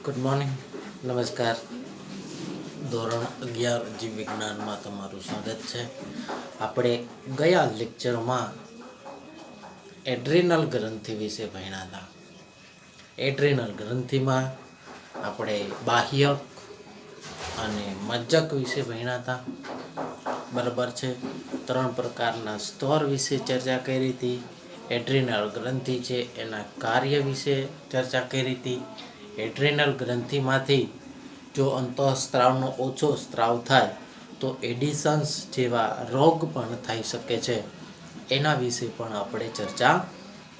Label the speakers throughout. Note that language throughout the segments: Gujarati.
Speaker 1: ગુડ મોર્નિંગ, નમસ્કાર. ધોરણ 11 જીવ વિજ્ઞાનમાં તમારું સ્વાગત છે. આપણે ગયા લેક્ચરમાં એડ્રિનલ ગ્રંથિ વિશે ભણ્યા હતા. એડ્રિનલ ગ્રંથિમાં આપણે બાહ્યક અને મજ્જક વિશે ભણ્યા હતા. બરાબર છે. 3 પ્રકારના સ્તર વિશે ચર્ચા કરી હતી. એડ્રિનલ ગ્રંથિ છે એના કાર્ય વિશે ચર્ચા કરી હતી. એડ્રિનલ ગ્રંથિમાંથી જો અંતઃસ્ત્રાવનો ઓછો સ્ત્રાવ થાય તો એડિશન્સ જેવા રોગ પણ થઈ શકે છે. એના વિશે પણ આપણે ચર્ચા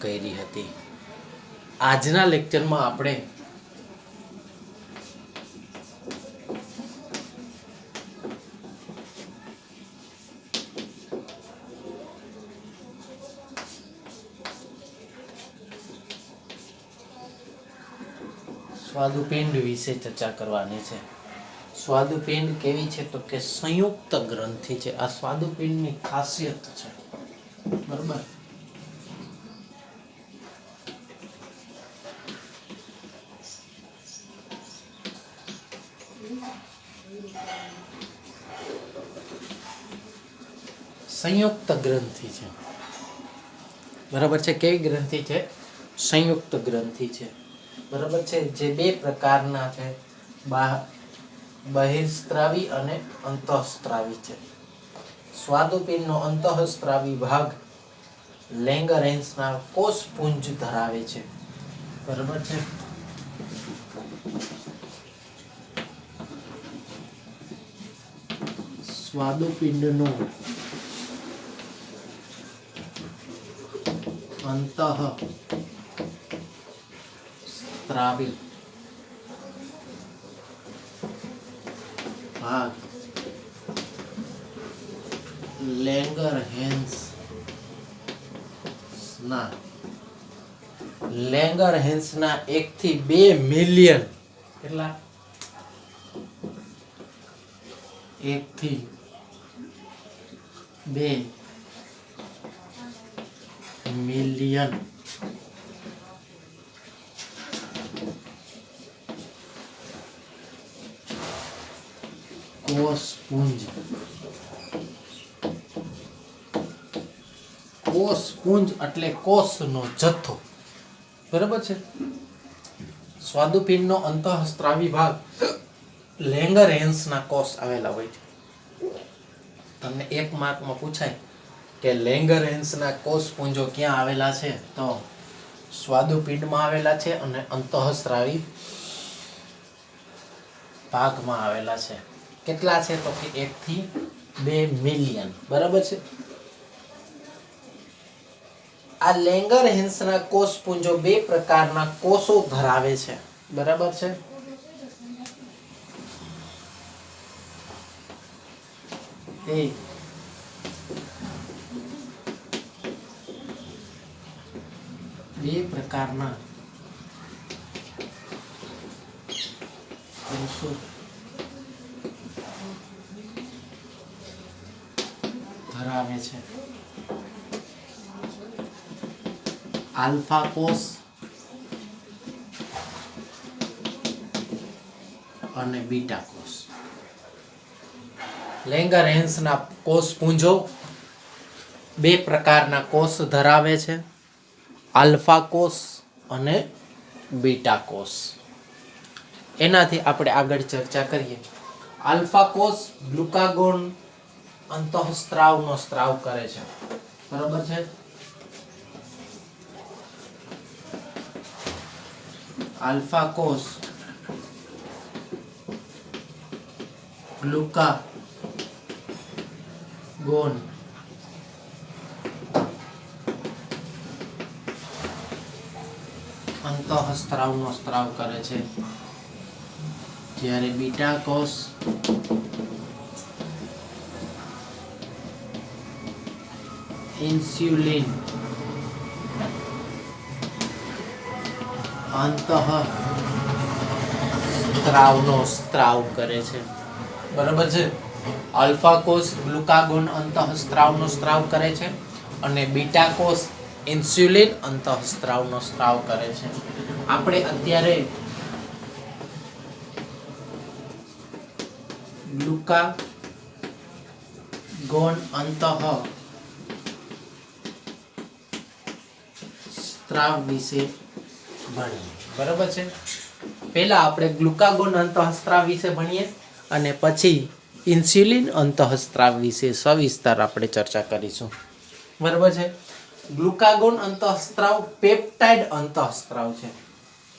Speaker 1: કરી હતી. આજના લેક્ચરમાં આપણે સ્વાદુપિંડ વિશે ચર્ચા કરવાની છે. સ્વાદુપિંડ કેવી છે તો કે સંયુક્ત ગ્રંથિ છે. આ સ્વાદુપિંડની ખાસિયત છે. બરોબર. સંયુક્ત ગ્રંથિ છે. બરાબર છે. કેવી ગ્રંથિ છે? સંયુક્ત ગ્રંથિ છે. બરાબર છે. જે 2 પ્રકારના છે, બહિર્સ્ત્રાવી અને અંતઃસ્ત્રાવી છે. સ્વાદુપિંડનો અંતઃસ્ત્રાવી ભાગ લેંગરેન્સના કોષપુંજ ધરાવે છે. બરાબર છે. સ્વાદુપિંડનો અંતઃસ્ત્રાવી ભાગ લેંગરહેન્સના 1 થી 2 મિલિયન કેટલા 1 થી 2 મિલિયન કોષપુંજ એટલે કોષનો જથ્થો. બરાબર છે. સ્વાદુપિંડનો અંતઃસ્ત્રાવી ભાગ લેંગરહેન્સના કોષ આવેલા હોય છે. તમને 1 માર્કમાં પૂછાય કે લેંગરહેન્સના કોષપુંજો ક્યાં આવેલા છે, તો સ્વાદુપિંડમાં આવેલા છે અને અંતઃસ્ત્રાવી ભાગમાં આવેલા છે. કેટલા છે તો કે 1 થી 2 મિલિયન. બરાબર છે. આ લેંગરહેન્સના કોષપુંજો 2 પ્રકારના કોષો ધરાવે છે. બરાબર છે. એ બે પ્રકારના કોષો ધરાવે છે. આલ્ફા કોષ અને બીટા કોષ. લેંગરહેન્સના કોષપુંજો 2 પ્રકારના કોષ ધરાવે છે. આલ્ફા કોષ અને બીટા કોષ. એનાથી આપણે આગળ ચર્ચા કરીએ. આલ્ફા કોષ ગ્લુકાગોન અંતઃસ્ત્રાવનો સ્ત્રાવ કરે છે. બરાબર છે. આલ્ફા કોષ ગ્લુકાગોન અંતઃસ્ત્રાવનો સ્ત્રાવ કરે છે. જ્યારે બીટા કોષ ઇન્સ્યુલિન અંતઃસ્ત્રાવનો સ્ત્રાવ કરે છે. બરાબર છે. આલ્ફા કોષ ગ્લુકાગોન અંતઃસ્ત્રાવનો સ્ત્રાવ કરે છે અને બીટા કોષ ઇન્સ્યુલિન અંતઃસ્ત્રાવનો સ્ત્રાવ કરે છે. આપણે અત્યારે ગ્લુકાગોન અંતઃસ્ત્રાવ વિશે ભણીએ. બરાબર છે. પહેલા આપણે ગ્લુકાગોન અંતઃસ્ત્રાવ વિશે ભણીએ અને પછી ઇન્સ્યુલિન અંતઃસ્ત્રાવ વિશે સવિસ્તાર આપણે ચર્ચા કરીશું. બરાબર છે. ગ્લુકાગોન અંતઃસ્ત્રાવ પેપ્ટાઇડ અંતઃસ્ત્રાવ છે,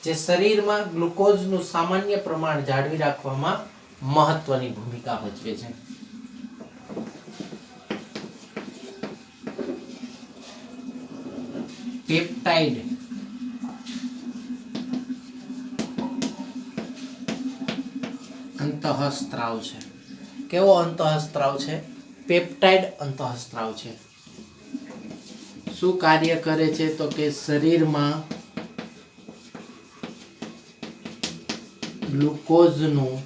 Speaker 1: જે શરીરમાં ગ્લુકોઝનું સામાન્ય પ્રમાણ જાળવી રાખવામાં મહત્વની ભૂમિકા ભજવે છે. પેપ્ટાઇડ અંતઃસ્ત્રાવ છે. કેવો અંતઃસ્ત્રાવ છે? પેપ્ટાઇડ અંતઃસ્ત્રાવ છે. શું કાર્ય કરે છે? તો કે શરીરમાં ગ્લુકોઝનું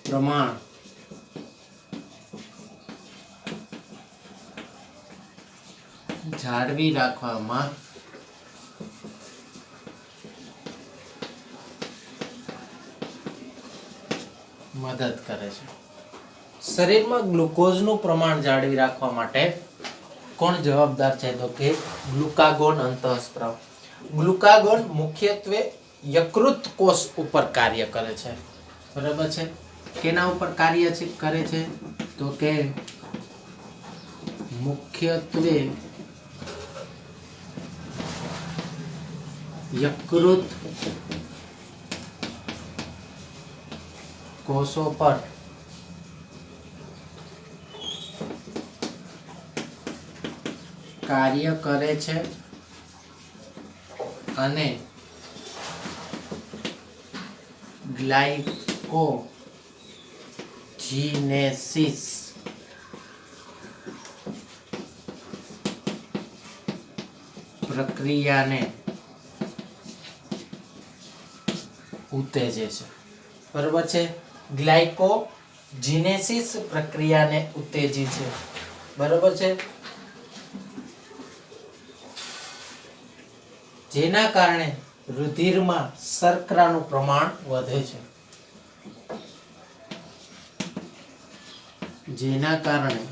Speaker 1: પ્રમાણ જાળવી રાખવામાં મદદ કરે છે. શરીરમાં ગ્લુકોઝનું પ્રમાણ જાળવી રાખવા માટે કોણ જવાબદાર છે? તો કે ગ્લુકાગોન અંતઃસ્ત્રાવ. ગ્લુકાગોન મુખ્યત્વે યકૃત કોષ ઉપર કાર્ય કરે છે. બરાબર છે. કેના ઉપર કાર્ય કરે છે? તો કે મુખ્યત્વે યકૃત કોષો પર કાર્ય કરે છે અને ગ્લાયકોજીનેસિસ પ્રક્રિયાને ઉત્તેજે છે. બરાબર છે. ગ્લાયકોજીનેસિસ પ્રક્રિયાને ઉત્તેજી છે. બરાબર છે. જેના કારણે રુધિરમાં શર્કરાનું પ્રમાણ વધે છે. જેના કારણે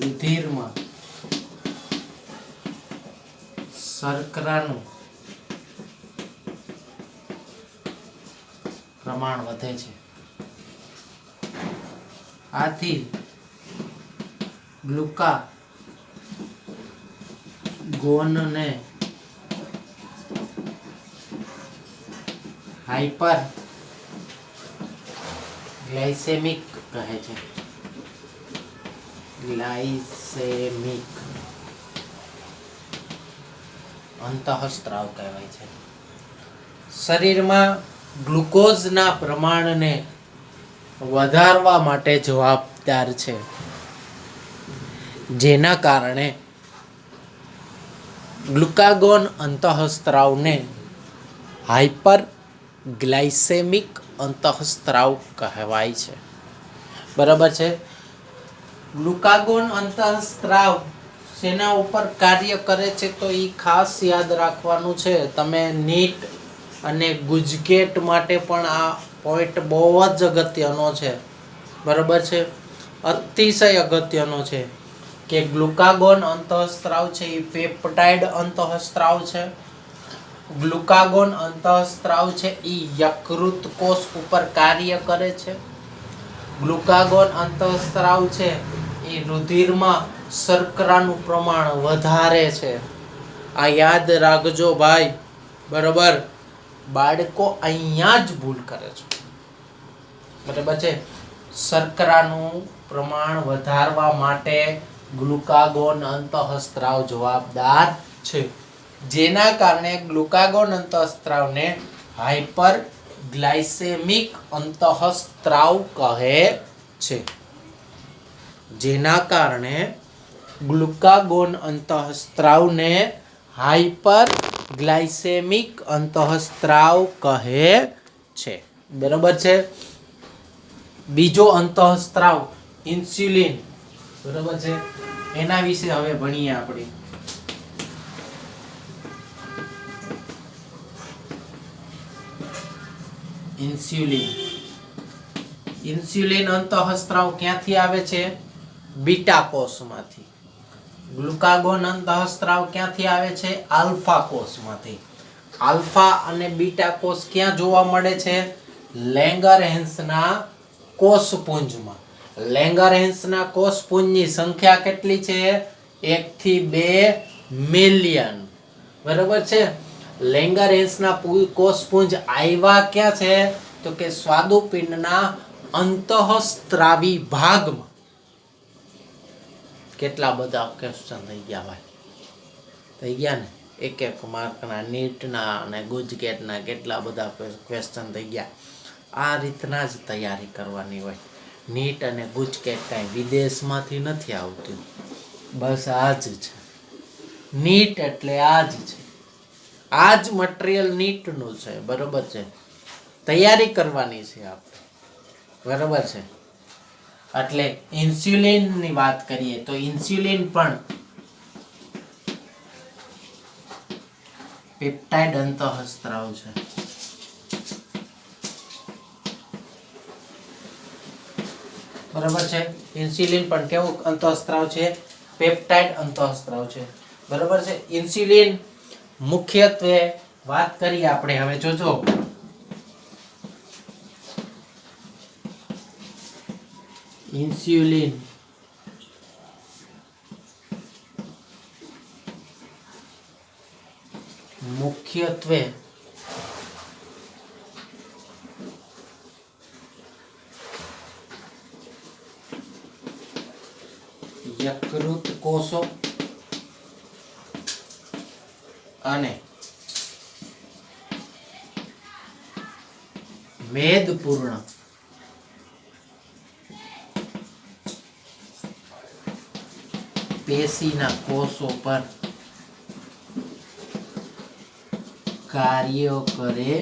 Speaker 1: રુધિરમાં શર્કરાનું પ્રમાણ વધે છે. આથી ગ્લુકાગોનને હાઇપર ગ્લાયસેમિક કહે છે. ગ્લાયસેમિક અંતઃસ્ત્રાવ કહેવાય છે. શરીરમાં ગ્લુકોઝના પ્રમાણને વધારવા માટે જવાબદાર છે. જેના કારણે ગ્લુકાગોન અંતઃસ્ત્રાવને હાઇપર ગ્લાયસેમિક અંતઃસ્ત્રાવ કહેવાય છે. બરાબર છે. ગ્લુકાગોન અંતઃસ્ત્રાવ શેના ઉપર કાર્ય કરે છે? તો એ ખાસ યાદ રાખવાનું છે. તમે નીટ અને ગુજકેટ માટે પણ આ પોઈન્ટ બહુ જ અગત્યનો છે. બરાબર છે. અતિશય અગત્યનો છે કે ગ્લુકાગોન અંતઃસ્ત્રાવ છે એ પેપ્ટાઇડ અંતઃસ્ત્રાવ છે. ગ્લુકાગોન અંતઃસ્ત્રાવ છે એ યકૃત કોષ ઉપર કાર્ય કરે છે. ગ્લુકાગોન અંતઃસ્ત્રાવ છે એ રુધિરમાં શર્કરાનું પ્રમાણ વધારે છે. આ યાદ રાખજો ભાઈ. બરાબર. બાળકો અહીંયા જ ભૂલ કરે છે. બરાબર છે. શર્કરાનું પ્રમાણ વધારવા માટે ગ્લુકાગોન અંતઃસ્ત્રાવ જવાબદાર છે. જેના કારણે ગ્લુકાગોન અંતઃસ્ત્રાવને હાઇપર ગ્લાયસેમિક અંતઃસ્ત્રાવ કહે છે. જેના કારણે ગ્લુકાગોન અંતઃસ્ત્રાવને હાઇપર ગ્લાયસેમિક અંતઃસ્ત્રાવ કહે છે. બરાબર છે. બીજો અંતઃસ્ત્રાવ ઇન્સ્યુલિન, બરોબર છે. એના વિશે હવે ભણીએ આપણે. ઇન્સ્યુલિન. ઇન્સ્યુલિન અંતઃસ્ત્રાવ ક્યાંથી આવે છે? બીટા કોષમાંથી. ગ્લુકાગોન અંતઃસ્ત્રાવ ક્યાંથી આવે છે? આલ્ફા કોષમાંથી. આલ્ફા અને બીટા કોષ ક્યાં જોવા મળે છે? લેંગરહેન્સના કોષપુંજમાં. લેંગરહેન્સના કોષપુંજની સંખ્યા કેટલી છે? 1 થી 2 મિલિયન. બરોબર છે. લેંગરહેન્સના કોષપુંજ આવ્યા ક્યાં છે? તો કે સ્વાદુપિંડના અંતઃસ્ત્રાવી ભાગમાં. કેટલા બધા ક્વેશ્ચન થઈ ગયા ભાઈ? થઈ ગયા ને? એક માર્કના, નીટના અને ગુજકેટના કેટલા બધા ક્વેશ્ચન થઈ ગયા. આ રીતના જ તૈયારી કરવાની હોય. નીટ અને ગુજકેટ કાંઈ વિદેશમાંથી નથી આવતું, બસ આ જ છે. નીટ એટલે આ જ છે. આ જ મટીરિયલ નીટનું છે, બરોબર છે. તૈયારી કરવાની છે આપણે, બરોબર છે. એટલે ઇન્સ્યુલિનની વાત કરીએ તો ઇન્સ્યુલિન પણ પેપ્ટાઇડ અંતઃસ્ત્રાવ છે. બરોબર છે. ઇન્સ્યુલિન પણ કેવું અંતઃસ્ત્રાવ છે? પેપ્ટાઇડ અંતઃસ્ત્રાવ છે. બરોબર છે. ઇન્સ્યુલિન મુખ્યત્વે વાત કરીએ આપણે હવે, જોજો. ઇન્સ્યુલિન મુખ્યત્વે યકૃત કોષો અને મેદપૂર્ણ પેશીના કોષો પર કાર્ય કરે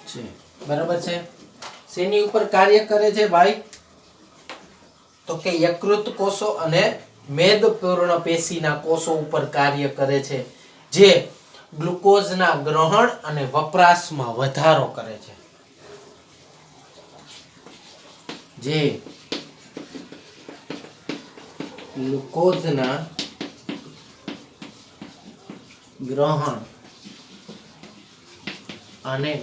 Speaker 1: છે. બરાબર છે. શેની ઉપર કાર્ય કરે છે ભાઈ? તો કે યકૃત કોષો અને મેદપૂર્ણ પેશીના કોષો ઉપર કાર્ય કરે છે, જે ગ્લુકોઝના ગ્રહણ અને વપરાશમાં વધારો કરે છે. જે ગ્લુકોઝના ગ્રહણ અને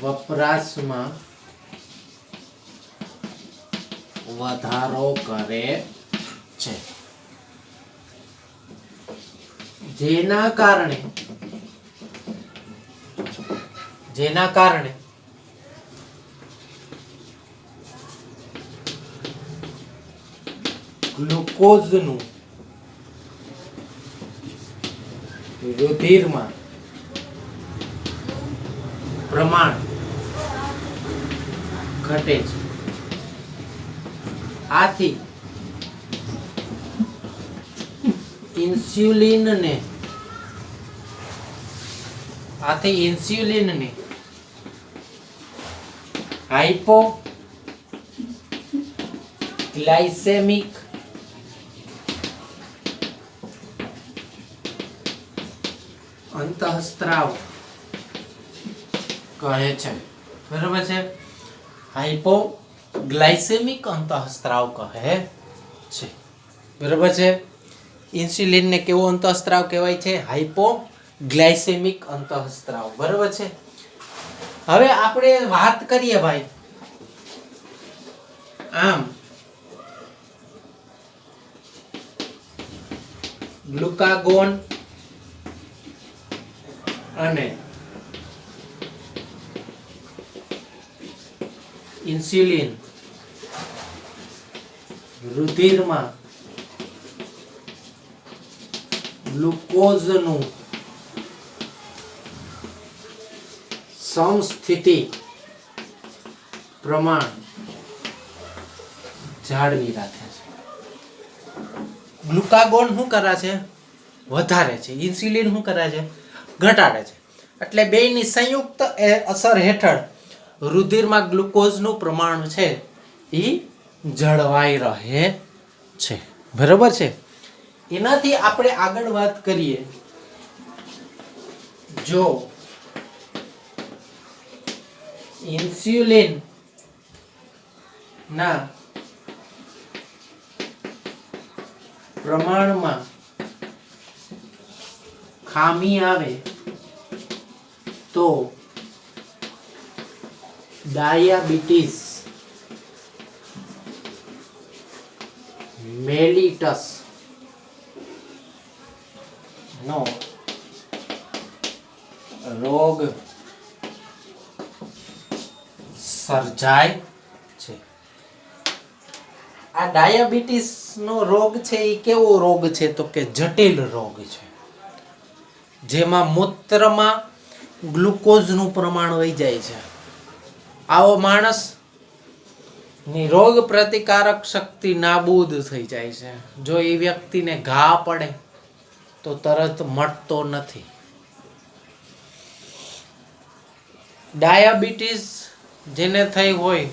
Speaker 1: વપરાશમાં વધારો કરે છે, જેના કારણે ગ્લુકોઝનું રુધિરમાં પ્રમાણ ઘટે છે. આથી ઇન્સ્યુલિનને હાઇપોગ્લાયસેમિક અંતઃસ્ત્રાવ કહે છે. બરાબર છે. હાઇપોગ્લાયસેમિક અંતઃસ્ત્રાવ કહે છે. બરાબર છે. ઇન્સ્યુલિનને કેવો અંતઃસ્ત્રાવ કહેવાય છે? હાઇપોગ્લાયસેમિક અંતઃસ્ત્રાવ. બરાબર છે. હવે આપણે વાત કરીએ ભાઈ, આમ ગ્લુકાગોન અને ઇન્સ્યુલિન રુધિરમાં ગ્લુકોઝનું સમસ્થિતિ પ્રમાણ જાળવી રાખે છે. ગ્લુકાગોન શું કરે છે? વધારે છે. ઇન્સ્યુલિન શું કરે છે? ઘટાડે છે. એટલે બેયની સંયુક્ત અસર હેઠળ રુધિરમાં ગ્લુકોઝનું પ્રમાણ છે એ જળવાઈ રહે છે. બરોબર છે. એનાથી આપણે આગળ વાત કરીએ, જો ઇન્સ્યુલિન ના પ્રમાણમાં ખામી આવે તો ડાયાબિટીસ મેલિટસ નો રોગ સર્જાય છે. આ ડાયાબિટીસ નો રોગ છે એ કેવો રોગ છે? તો કે જટિલ રોગ છે, જેમાં મૂત્રમાં ગ્લુકોઝનું પ્રમાણ વહી જાય છે. આવો માણસ ની રોગ પ્રતિકારક શક્તિ નાબૂદ થઈ જાય છે. જો એ વ્યક્તિને ઘા પડે તો તરત મટતો નથી. ડાયાબિટીસ જેને થઈ હોય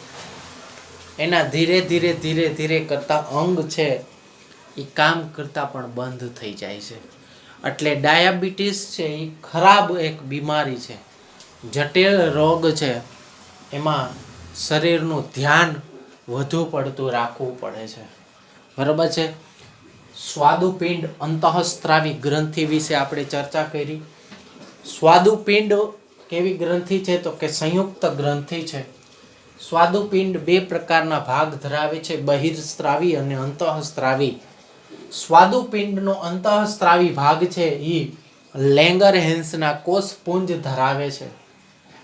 Speaker 1: એના ધીરે ધીરે કરતા અંગ છે એ કામ કરતા પણ બંધ થઈ જાય છે. એટલે ડાયાબિટીસ છે એ ખરાબ એક બીમારી છે, જટિલ રોગ છે. એમાં શરીરનું ધ્યાન વધુ પડતું રાખવું પડે છે. બરાબર છે. સ્વાદુપિંડ અંતઃસ્ત્રાવી ગ્રંથિ વિશે આપણે ચર્ચા કરી. સ્વાદુપિંડ કેવી ગ્રંથિ છે? તો કે સંયુક્ત ગ્રંથિ છે. સ્વાદુપિંડ બે પ્રકારના ભાગ ધરાવે છે, બહિર્સ્ત્રાવી અને અંતઃસ્ત્રાવી. સ્વાદુપિંડનો અંતઃસ્ત્રાવી ભાગ છે એ લેંગરહેન્સના કોષપુંજ ધરાવે છે.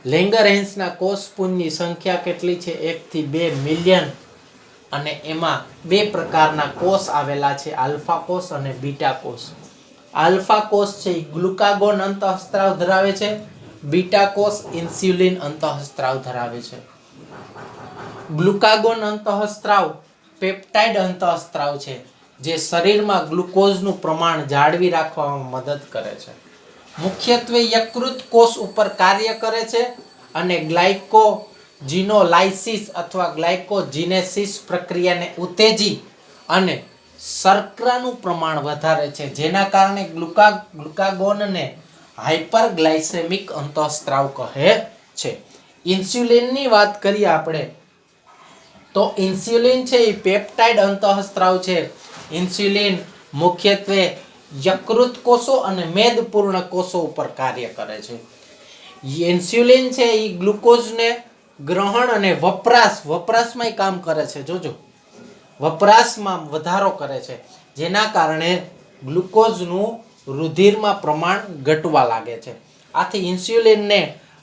Speaker 1: લેંગરહેન્સના કોષપુંજની સંખ્યા કેટલી છે? 1 થી 2 મિલિયન. અને એમાં બે પ્રકારના કોષ આવેલા છે, આલ્ફા કોષ અને બીટા કોષ. આલ્ફા કોષ છે એ ગ્લુકાગોન અંતઃસ્ત્રાવ ધરાવે છે, બીટા કોષ ઇન્સ્યુલિન અંતઃસ્ત્રાવ ધરાવે છે. ગ્લુકાગોન અંતઃસ્ત્રાવ પેપ્ટાઇડ અંતઃસ્ત્રાવ છે, જે શરીરમાં ગ્લુકોઝનું પ્રમાણ જાળવી રાખવામાં મદદ કરે છે. મુખ્યત્વે યકૃત કોષ ઉપર કાર્ય કરે છે અને ગ્લાયકોજીનોલાઇસિસ અથવા ગ્લાયકોજીનેસિસ પ્રક્રિયાને ઉત્તેજી અને શર્કરાનું પ્રમાણ વધારે છે, જેના કારણે ગ્લુકાગોનને હાઇપરગ્લાયસેમિક અંતઃસ્ત્રાવ કહે છે. ઇન્સ્યુલિનની વાત કરીએ આપણે તો ઇન્સ્યુલિન છે એ પેપ્ટાઇડ અંતઃસ્ત્રાવ છે. ઇન્સ્યુલિન મુખ્યત્વે યકૃત કોષો અને મેદપૂર્ણ કોષો ઉપર કાર્ય કરે છે. ઇન્સ્યુલિન છે એ ગ્લુકોઝને ગ્રહણ અને વપરાશમાં કામ કરે છે. જોજો, વપરાશમાં વધારો કરે છે, જેના કારણે ગ્લુકોઝનું રુધિરમાં પ્રમાણ ઘટવા લાગે છે. આથી ઇન્સ્યુલિનને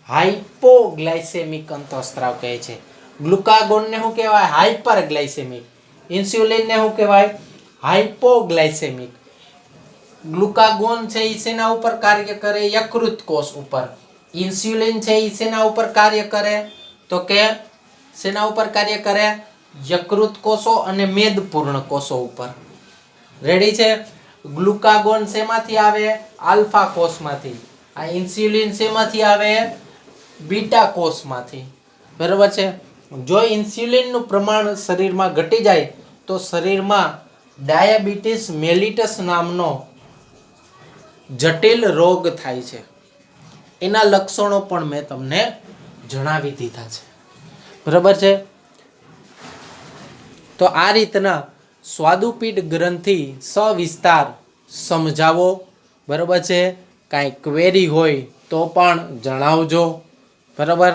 Speaker 1: હાઇપોગ્લાયસેમિક અંતઃસ્ત્રાવ કહે છે. ગ્લુકાગોનને શું કહેવાય? હાઇપરગ્લાયસેમિક. ઇન્સ્યુલિનને શું કહેવાય? હાઇપોગ્લાયસેમિક. ગ્લુકાગોન છે એ શેના ઉપર કાર્ય કરે? યકૃત કોષ ઉપર. ઇન્સ્યુલિન છે એ શેના ઉપર કાર્ય કરે? તો કે શેના ઉપર કાર્ય કરે? યકૃત કોષો અને મેદપૂર્ણ કોષો ઉપર. રેડી છે? ગ્લુકાગોન શેમાંથી આવે? આલ્ફા કોષમાંથી. આ ઇન્સ્યુલિન શેમાંથી આવે? બીટા કોષમાંથી. બરાબર છે. જો ઇન્સ્યુલિનનું પ્રમાણ શરીરમાં ઘટી જાય તો શરીરમાં ડાયાબિટીસ મેલિટસ નામનો જટિલ રોગ થાય છે. એના લક્ષણો પણ મેં તમને જણાવી દીધા છે. બરાબર છે. તો આ રીતના સ્વાદુપિંડ ગ્રંથિ સવિસ્તાર સમજાવો. બરાબર છે. કાંઈ ક્વેરી હોય તો પણ જણાવજો. બરાબર.